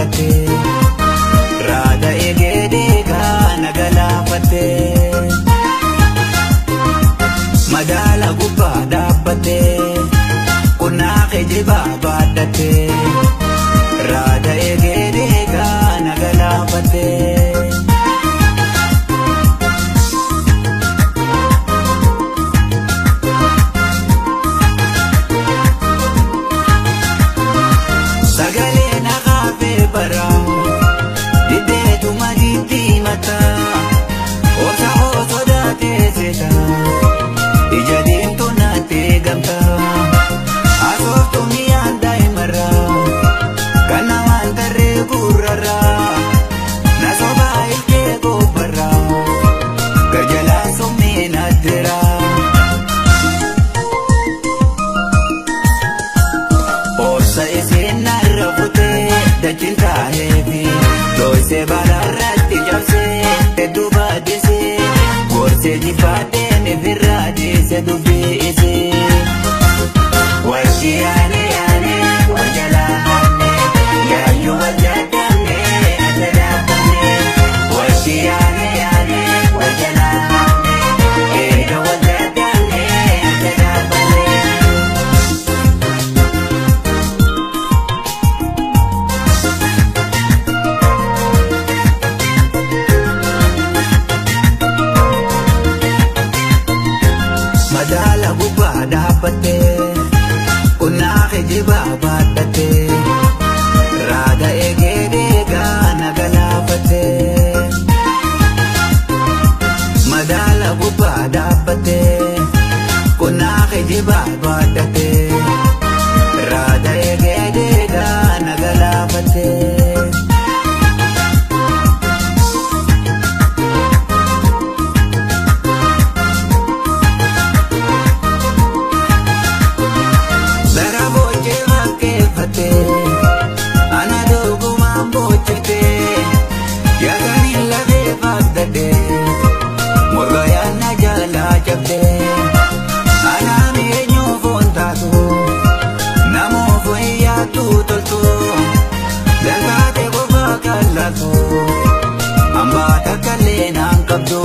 baadate raada eegee kana galaafate madaala gubbaa dhaabbate qonnaa kijibaa baadate raada eegee kana galaafate. Madaala gubbaa dhaabbate qonnaa kijibaa baadate raada eegee kana galaafate madaala gubbaa dhaabbate qonnaa kijibaa baadate raada eegee kana galaafate. Ambata kalena kabdo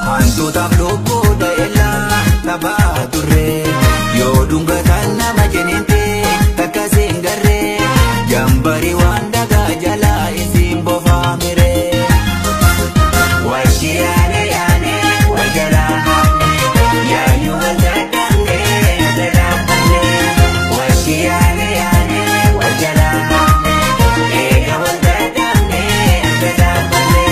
hantu tablo boda ella tabature yo dunga tanna majenente takasengare jambari wanda gajala isimbo famire washiane yane wajala ya yu wajadane adapane washiane yane wajala ega wajadane adapane.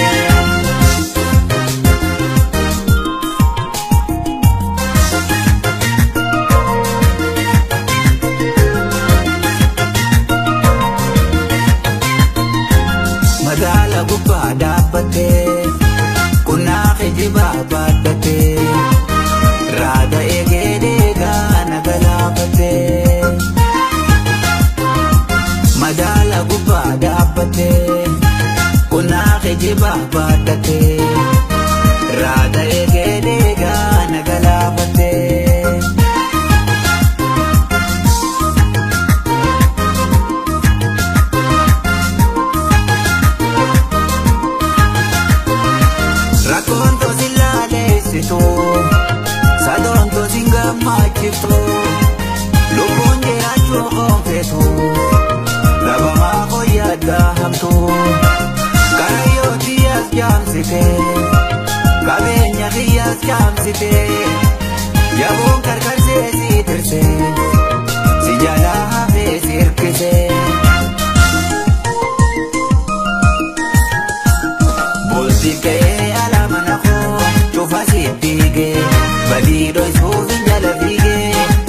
Madaala gubbaa dhaabbate qonnaa kijibaa baadate raada eegee kana galaafate madaala gubbaa dhaabbate qonnaa kijibaa baadate raada eegee kana galaafate. Rakonto silaleessitu sadonto singammaachiftu lubbuun jiraachuu qoonfeetu labamaa koyyaddaa hamtu karayyoo xiyyaas jaamsite qabeenya xiyyaas jaamsite yaboon karkarsee si tirse si jalaa hafee si hirkise. Bulti ka'ee alamana koo cufa si diige badiidoo isuufin jala fiige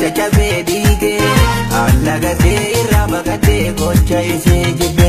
caccabee diige allagatee irraa baqatee gocha ishee jibbe.